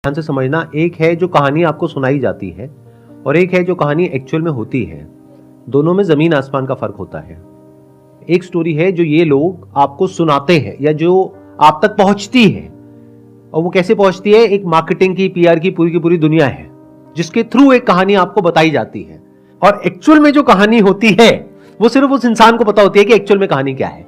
ध्यान से समझना, एक है जो कहानी आपको सुनाई जाती है और एक है जो कहानी एक्चुअल में होती है। दोनों में जमीन आसमान का फर्क होता है। एक स्टोरी है जो ये लोग आपको सुनाते हैं या जो आप तक पहुंचती है, और वो कैसे पहुंचती है, एक मार्केटिंग की, पीआर की पूरी दुनिया है जिसके थ्रू एक कहानी आपको बताई जाती है। और एक्चुअल में जो कहानी होती है वो सिर्फ उस इंसान को पता होती है कि एक्चुअल में कहानी क्या है।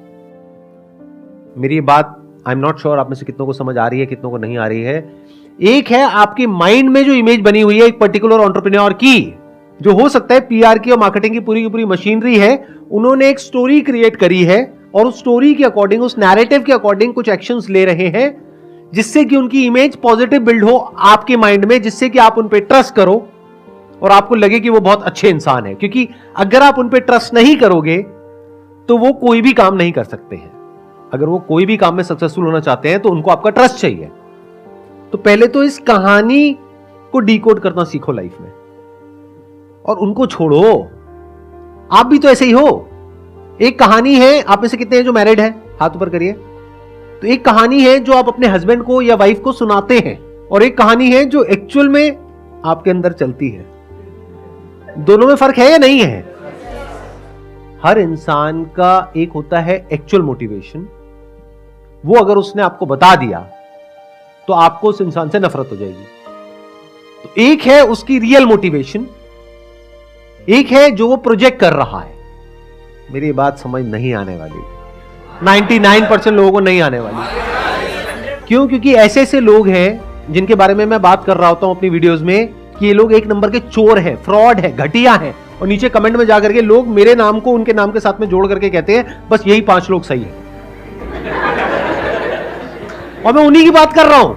मेरी ये बात आई एम नॉट श्योर आप में से कितनों को समझ आ रही है, कितनों को नहीं आ रही है। एक है आपके माइंड में जो इमेज बनी हुई है एक पर्टिकुलर एंटरप्रेन्योर की, जो हो सकता है पीआर की और मार्केटिंग की पूरी मशीनरी है, उन्होंने एक स्टोरी क्रिएट करी है और उस स्टोरी के अकॉर्डिंग, उस नैरेटिव के अकॉर्डिंग कुछ एक्शंस ले रहे हैं जिससे कि उनकी इमेज पॉजिटिव बिल्ड हो आपके माइंड में, जिससे कि आप उन पे ट्रस्ट करो और आपको लगे कि वो बहुत अच्छे इंसान है। क्योंकि अगर आप उन पे ट्रस्ट नहीं करोगे तो वो कोई भी काम नहीं कर सकते हैं। अगर वो कोई भी काम में सक्सेसफुल होना चाहते हैं तो उनको आपका ट्रस्ट चाहिए। तो पहले तो इस कहानी को डिकोड करना सीखो लाइफ में और उनको छोड़ो। आप भी तो ऐसे ही हो। एक कहानी है, आप में से कितने हैं जो मैरिड है, हाथ ऊपर करिए। तो एक कहानी है जो आप अपने हस्बैंड को या वाइफ को सुनाते हैं और एक कहानी है जो एक्चुअल में आपके अंदर चलती है। दोनों में फर्क है या नहीं है? हर इंसान का एक होता है एक्चुअल मोटिवेशन, वो अगर उसने आपको बता दिया तो आपको उस इंसान से नफरत हो जाएगी। तो एक है उसकी रियल मोटिवेशन, एक है जो वो प्रोजेक्ट कर रहा है। मेरी बात समझ नहीं आने वाली, 99% लोगों को नहीं आने वाली। क्यों? क्योंकि ऐसे ऐसे लोग हैं जिनके बारे में मैं बात कर रहा होता हूं अपनी वीडियोस में कि ये लोग एक नंबर के चोर हैं, फ्रॉड है, घटिया है, और नीचे कमेंट में जाकर के लोग मेरे नाम को उनके नाम के साथ में जोड़ करके कहते हैं बस यही 5 लोग सही है। और मैं उन्हीं की बात कर रहा हूं।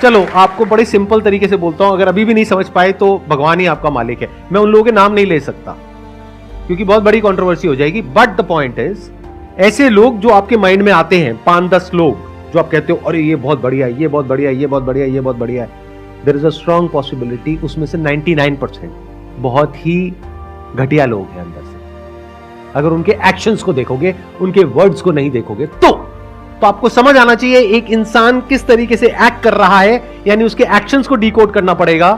चलो आपको बड़े सिंपल तरीके से बोलता हूं, अगर अभी भी नहीं समझ पाए तो भगवान ही आपका मालिक है। मैं उन लोगों के नाम नहीं ले सकता क्योंकि बहुत बड़ी कंट्रोवर्सी हो जाएगी। बट द पॉइंट इज, ऐसे लोग जो आपके माइंड में आते हैं, 5-10 लोग जो आप कहते हो अरे ये बहुत बढ़िया है, ये बहुत बढ़िया है, ये बहुत बढ़िया है, ये बहुत बढ़िया है, there is a strong possibility उसमें से 99% बहुत ही घटिया लोग हैं अंदर से। अगर उनके एक्शंस को देखोगे, उनके वर्ड्स को नहीं देखोगे तो आपको समझ आना चाहिए एक इंसान किस तरीके से एक्ट कर रहा है, यानी उसके एक्शंस को डिकोड करना पड़ेगा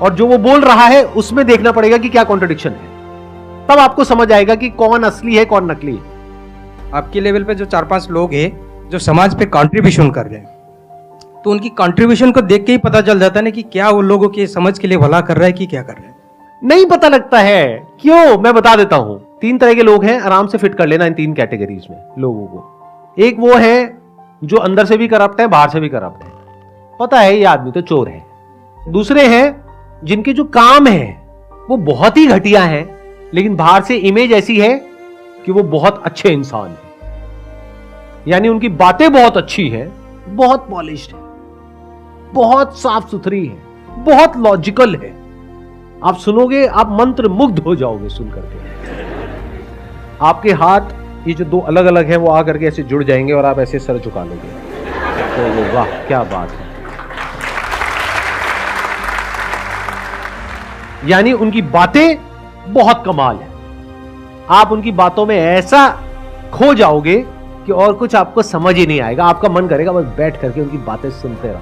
और जो वो बोल रहा है उसमें देखना पड़ेगा कि क्या कॉन्ट्रडिक्शन है। तब आपको समझ आएगा कि कौन असली है, कौन नकली है। आपके लेवल पे जो 4-5 लोग हैं जो समाज पे कंट्रीब्यूशन कर रहे हैं, तो उनकी कंट्रीब्यूशन को देख के ही पता चल जाता है ना कि क्या वो लोगों के समझ के लिए भला कर रहा है कि क्या कर रहे हैं। नहीं पता लगता है। क्यों? मैं बता देता हूं। 3 तरह के लोग हैं, आराम से फिट कर लेना इन 3 कैटेगरीज में लोगों को। एक वो है जो अंदर से भी करप्ट है, बाहर से भी करप्ट है, पता है ये आदमी तो चोर है। दूसरे हैं जिनके जो काम है वो बहुत ही घटिया है, लेकिन बाहर से इमेज ऐसी है कि वो बहुत अच्छे इंसान है, यानी उनकी बातें बहुत अच्छी है, बहुत पॉलिश्ड है, बहुत साफ सुथरी है, बहुत लॉजिकल है। आप सुनोगे आप मंत्र मुग्ध हो जाओगे सुन करके। आपके हाथ ये जो 2 अलग अलग हैं वो आकर के ऐसे जुड़ जाएंगे और आप ऐसे सर झुका लोगे। तो वो वाह क्या बात है। यानी उनकी बातें बहुत कमाल है। आप उनकी बातों में ऐसा खो जाओगे कि और कुछ आपको समझ ही नहीं आएगा। आपका मन करेगा बस बैठ करके उनकी बातें सुनते रहो।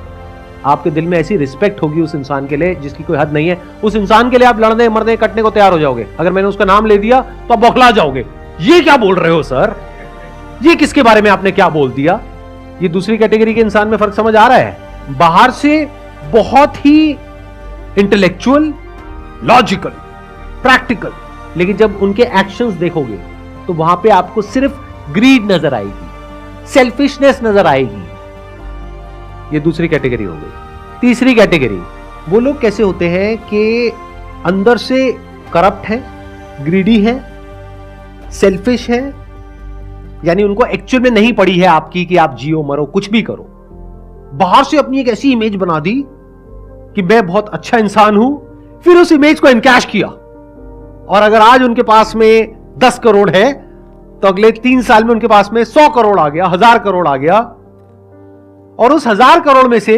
आपके दिल में ऐसी रिस्पेक्ट होगी उस इंसान के लिए जिसकी कोई हद नहीं है। उस इंसान के लिए आप लड़ने मरने कटने को तैयार हो जाओगे। अगर मैंने उसका नाम ले दिया तो आप बौखला जाओगे, ये क्या बोल रहे हो सर, ये किसके बारे में आपने क्या बोल दिया। ये दूसरी कैटेगरी के इंसान में फर्क समझ आ रहा है। बाहर से बहुत ही इंटेलेक्चुअल, लॉजिकल, प्रैक्टिकल, लेकिन जब उनके एक्शंस देखोगे तो वहां पे आपको सिर्फ ग्रीड नजर आएगी, सेल्फिशनेस नजर आएगी। ये दूसरी कैटेगरी हो गई। तीसरी कैटेगरी, वो लोग कैसे होते हैं कि अंदर से करप्ट है, ग्रीडी है, सेल्फिश है, यानी उनको एक्चुअल में नहीं पड़ी है आपकी कि आप जियो मरो कुछ भी करो। बाहर से अपनी एक ऐसी इमेज बना दी कि मैं बहुत अच्छा इंसान हूं, फिर उस इमेज को एनकैश किया। और अगर आज उनके पास में 10 करोड़ है तो अगले 3 साल में उनके पास में 100 करोड़ आ गया, 1000 करोड़ आ गया, और उस 1000 करोड़ में से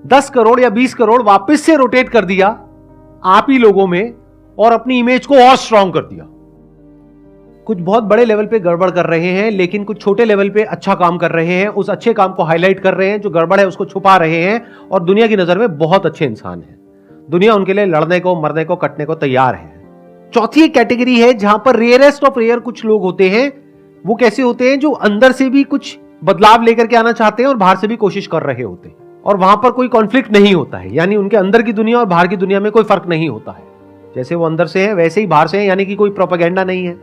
10 करोड़ या 20 करोड़ वापस से रोटेट कर दिया आप ही लोगों में और अपनी इमेज को और स्ट्रांग कर दिया। कुछ बहुत बड़े लेवल पे गड़बड़ कर रहे हैं, लेकिन कुछ छोटे लेवल पे अच्छा काम कर रहे हैं, उस अच्छे काम को हाईलाइट कर रहे हैं, जो गड़बड़ है उसको छुपा रहे हैं और दुनिया की नजर में बहुत अच्छे इंसान हैं। दुनिया उनके लिए लड़ने को, मरने को, कटने को तैयार है। चौथी एक कैटेगरी है जहां पर रेयरेस्ट ऑफ रेयर कुछ लोग होते हैं। वो कैसे होते हैं? जो अंदर से भी कुछ बदलाव लेकर के आना चाहते हैं और बाहर से भी कोशिश कर रहे होते हैं, और वहां पर कोई कॉन्फ्लिक्ट नहीं होता है, यानी उनके अंदर की दुनिया और बाहर की दुनिया में कोई फर्क नहीं होता है। जैसे वो अंदर से है वैसे ही बाहर से है, यानी कि कोई प्रोपेगेंडा नहीं है,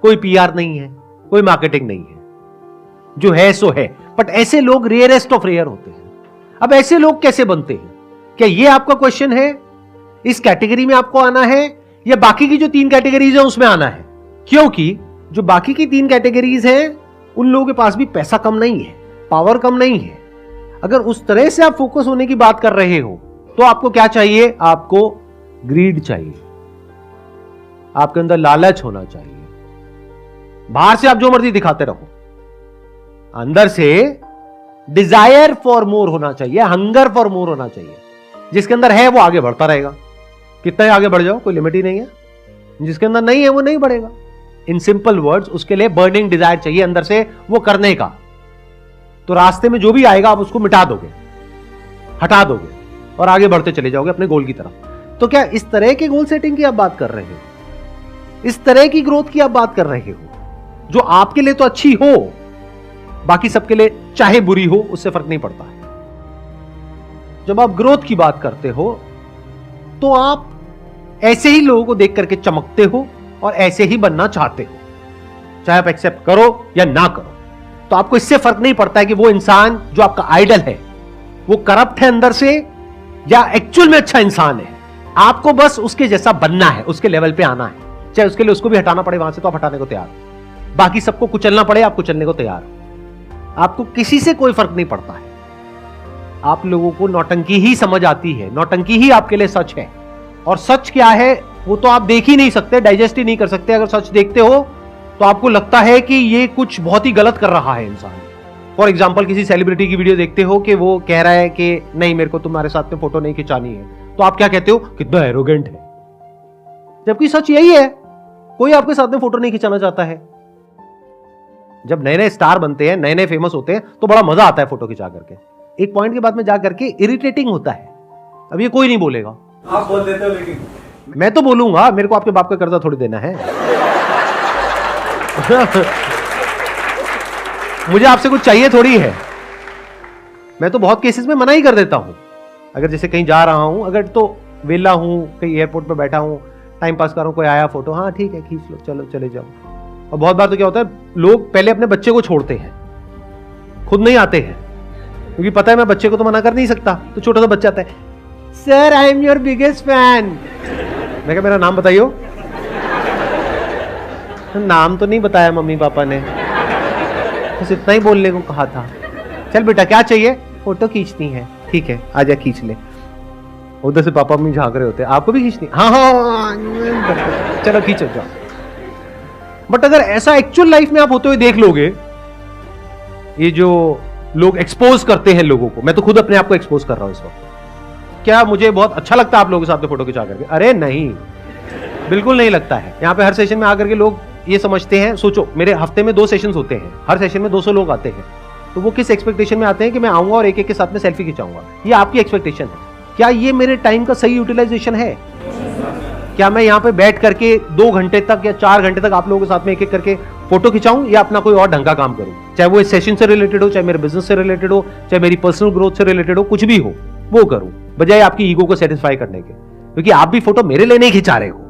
कोई पीआर नहीं है, कोई मार्केटिंग नहीं है, जो है सो है। बट ऐसे लोग रेयरेस्ट ऑफ रेयर होते हैं। अब ऐसे लोग कैसे बनते हैं? क्या ये आपका क्वेश्चन है? इस कैटेगरी में आपको आना है या बाकी की जो 3 कैटेगरीज है उसमें आना है? क्योंकि जो बाकी की 3 कैटेगरीज हैं उन लोगों के पास भी पैसा कम नहीं है, पावर कम नहीं है। अगर उस तरह से आप फोकस होने की बात कर रहे हो तो आपको क्या चाहिए? आपको ग्रीड चाहिए, आपके अंदर लालच होना चाहिए। बाहर से आप जो मर्जी दिखाते रहो, अंदर से डिजायर फॉर मोर होना चाहिए, हंगर फॉर मोर होना चाहिए। जिसके अंदर है वो आगे बढ़ता रहेगा, कितना ही आगे बढ़ जाओ कोई लिमिट ही नहीं है। जिसके अंदर नहीं है वो नहीं बढ़ेगा। इन सिंपल वर्ड्स, उसके लिए बर्निंग डिजायर चाहिए अंदर से वो करने का। तो रास्ते में जो भी आएगा आप उसको मिटा दोगे, हटा दोगे और आगे बढ़ते चले जाओगे अपने गोल की तरफ। तो क्या इस तरह के गोल सेटिंग की आप बात कर रहे हो? इस तरह की ग्रोथ की आप बात कर रहे हो जो आपके लिए तो अच्छी हो, बाकी सबके लिए चाहे बुरी हो उससे फर्क नहीं पड़ता है। जब आप ग्रोथ की बात करते हो तो आप ऐसे ही लोगों को देख करके चमकते हो और ऐसे ही बनना चाहते हो, चाहे आप एक्सेप्ट करो या ना करो। तो आपको इससे फर्क नहीं पड़ता है कि वो इंसान जो आपका आइडल है वो करप्ट है अंदर से या एक्चुअल में अच्छा इंसान है। आपको बस उसके जैसा बनना है, उसके लेवल पे आना है। चाहे उसके लिए उसको भी हटाना पड़े वहां से तो आप हटाने को तैयार हो, बाकी सबको कुचलना पड़े आप कुचलने को तैयार हो। आपको किसी से कोई फर्क नहीं पड़ता है। आप लोगों को नौटंकी ही समझ आती है, नौटंकी ही आपके लिए सच है। और सच क्या है वो तो आप देख ही नहीं सकते, डाइजेस्ट ही नहीं कर सकते। अगर सच देखते हो तो आपको लगता है कि ये कुछ बहुत ही गलत कर रहा है इंसान। फॉर एग्जाम्पल किसी सेलिब्रिटी की वीडियो देखते हो कि वो कह रहा है कि नहीं मेरे को तुम्हारे साथ में फोटो नहीं खिंचानी है, तो आप क्या कहते हो? कितना एरोगेंट है। जबकि सच यही है, कोई आपके साथ में फोटो नहीं खिंचाना चाहता है। जब नए नए स्टार बनते हैं, नए नए फेमस होते हैं तो बड़ा मजा आता है फोटो खिंचा करके। एक पॉइंट के बाद में जा करके इरिटेटिंग होता है। अब ये कोई नहीं बोलेगा, आप बोल देते हो, लेकिन मैं तो बोलूंगा। मेरे को आपके बाप का कर्जा थोड़ी देना है। मुझे आपसे कुछ चाहिए थोड़ी है। मैं तो बहुत केसेस में मना ही कर देता हूं। अगर जैसे कहीं जा रहा हूं, अगर तो वेला हूं, कहीं एयरपोर्ट पर बैठा हूं, टाइम पास कर रहा हूं, कोई आया फोटो, हाँ ठीक है खींच लो, चलो चले जाओ। और बहुत बार तो क्या होता है, लोग पहले अपने बच्चे को छोड़ते हैं, खुद नहीं आते हैं, क्योंकि पता है मैं बच्चे को तो मना कर नहीं सकता। तो छोटा सा बच्चा आता है, sir I am your biggest fan. मैं क्या, मेरा नाम बताइयो। नाम तो नहीं बताया मम्मी पापा ने, बस इतना ही बोलने को कहा था। चल बेटा क्या चाहिए? फोटो खींचनी है। ठीक है आजा खींच ले। उधर से पापा मम्मी झांक रहे होते हैं, आपको भी खींचनी? हाँ हाँ चलो खींचो जाओ। बट अगर ऐसा एक्चुअल लाइफ में आप होते हुए देख लोगे, ये जो लोग एक्सपोज करते हैं लोगों को, मैं तो खुद अपने आप को एक्सपोज कर रहा हूं इस वक्त। क्या मुझे बहुत अच्छा लगता है आप लोगों के साथ में फोटो खिंचा करके? अरे नहीं, बिल्कुल नहीं लगता है। यहाँ पे हर सेशन में आकर के लोग ये समझते हैं, सोचो मेरे हफ्ते में 2 सेशंस होते हैं, हर सेशन में 200 लोग आते हैं, तो वो किस एक्सपेक्टेशन में आते हैं कि मैं आऊंगा और एक एक के साथ में सेल्फी खिंचाऊंगा। ये आपकी एक्सपेक्टेशन है। क्या ये मेरे टाइम का सही यूटिलाइजेशन है? क्या मैं यहाँ पे बैठ करके 2 घंटे तक या 4 घंटे तक आप लोगों के साथ में एक एक करके फोटो खिंचाऊं, या अपना कोई और ढंग का काम करूं? चाहे वो इस सेशन से रिलेटेड हो, चाहे मेरे बिजनेस से रिलेटेड हो, चाहे मेरी पर्सनल ग्रोथ से रिलेटेड हो, कुछ भी हो वो करूं, बजाय आपकी ईगो को सेटिस्फाई करने के। क्योंकि आप भी फोटो मेरे लिए नहीं खिंचा रहे हो,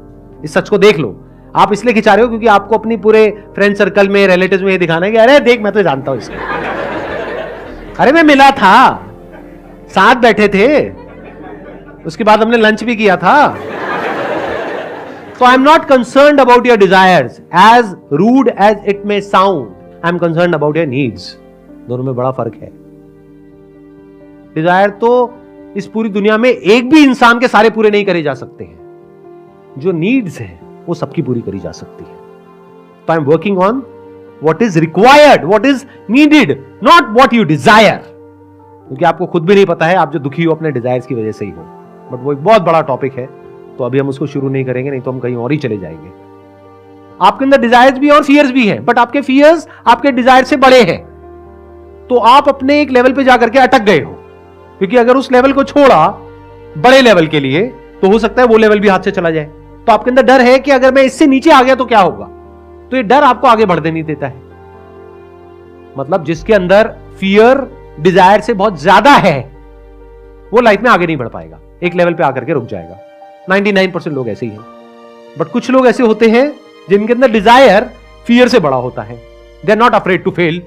इस सच को देख लो। आप इसलिए खिंचा रहे हो क्योंकि आपको अपनी पूरे फ्रेंड सर्कल में, रिलेटिव्स में ये दिखाना है कि अरे देख मैं तो जानता हूं इसको, अरे मैं मिला था, साथ बैठे थे, उसके बाद हमने लंच भी किया था। So I am not concerned about your desires, as rude as it may sound. I am concerned about your needs. दोनों में बड़ा फर्क है। डिजायर तो इस पूरी दुनिया में एक भी इंसान के सारे पूरे नहीं करे जा सकते हैं। जो नीड्स है वो सबकी पूरी करी जा सकती है। तो I am working on what is required, what is needed, not what you desire. क्योंकि आपको खुद भी नहीं पता है आप जो दुखी हो अपने डिजायर्स की वजह से ही हो। बट वो एक बहुत बड़ा टॉपिक है, तो अभी हम उसको शुरू नहीं करेंगे, नहीं तो हम कहीं और ही चले जाएंगे। आपके अंदर डिजायर्स भी है और फियर्स भी है, बट आपके फियर्स आपके डिजायर से बड़े हैं, तो आप अपने एक लेवल पे जाकर के अटक गए हो, क्योंकि अगर उस लेवल को छोड़ा बड़े लेवल के लिए तो हो सकता है वो लेवल भी हाथ से चला जाए। तो आपके अंदर डर है कि अगर मैं इससे नीचे आ गया तो क्या होगा, तो ये डर आपको आगे बढ़ने नहीं देता है। मतलब जिसके अंदर फियर डिजायर से बहुत ज्यादा है वो लाइफ में आगे नहीं बढ़ पाएगा, एक लेवल पे आकर के रुक जाएगा। 99% लोग ऐसे ही हैं, बट कुछ लोग ऐसे होते हैं जिनके अंदर डिजायर फियर से बड़ा होता है। They are not afraid to fail,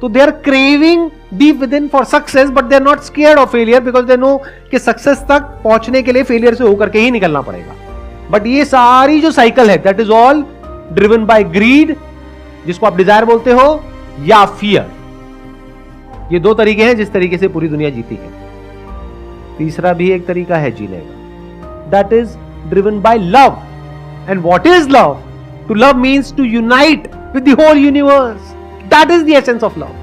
तो they are craving deep within for success, but they are not scared of failure, because they know कि सक्सेस तक पहुंचने के लिए फेलियर से होकर के ही निकलना पड़ेगा। बट ये सारी जो साइकिल है that is all driven by greed, जिसको आप डिजायर बोलते हो, या फियर। ये दो तरीके हैं जिस तरीके से पूरी दुनिया जीती है। तीसरा भी एक तरीका है जीने का, that is driven by love. And what is love? To love means to unite with the whole universe, that is the essence of love.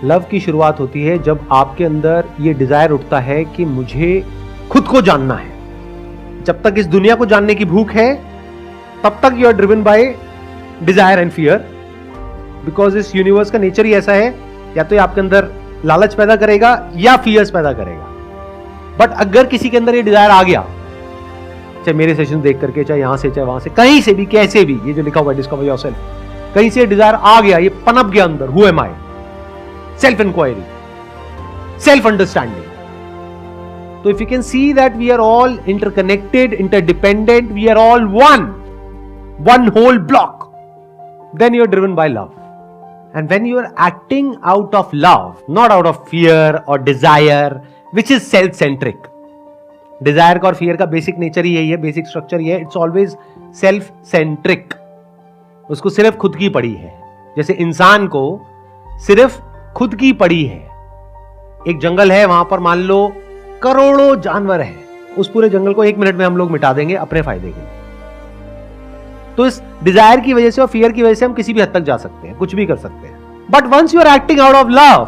Love की शुरुआत होती है जब आपके अंदर ये डिजायर उठता है कि मुझे खुद को जानना है। जब तक इस दुनिया को जानने की भूख है तब तक you are driven by desire and fear, because इस यूनिवर्स का नेचर ही ऐसा है, या तो ये आपके अंदर लालच पैदा करेगा या फियर्स पैदा करेगा। बट अगर किसी के अंदर ये डिजायर आ गया, चाहे मेरे सेशन देख करके, चाहे यहां से, चाहे वहां से, कहीं से भी, कैसे भी, ये जो लिखा हुआ है डिस्कवर योरसेल्फ, कहीं से डिजायर आ गया, ये पनप गया अंदर, who am I, self inquiry, self understanding. तो if you can see that we are all interconnected, interdependent, we are all one whole block, then you are driven by love. And when you are acting out of love, not out of fear or desire, which is self-centric. Desire का और fear का basic nature ही यही है, basic structure ही है, it's always self-centric. उसको सिर्फ खुद की पड़ी है, जैसे इंसान को सिर्फ खुद की पड़ी है। एक जंगल है, वहां पर मान लो करोड़ों जानवर हैं, उस पूरे जंगल को 1 मिनट में हम लोग मिटा देंगे अपने फायदे के लिए। तो इस डिजायर की वजह से और फियर की वजह से हम किसी भी हद तक जा सकते हैं, कुछ भी कर सकते हैं। But once you are acting out of love,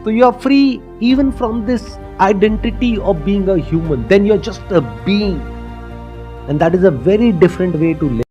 तो you are free even from this identity of being a human, then you are just a being, and that is a very different way to live.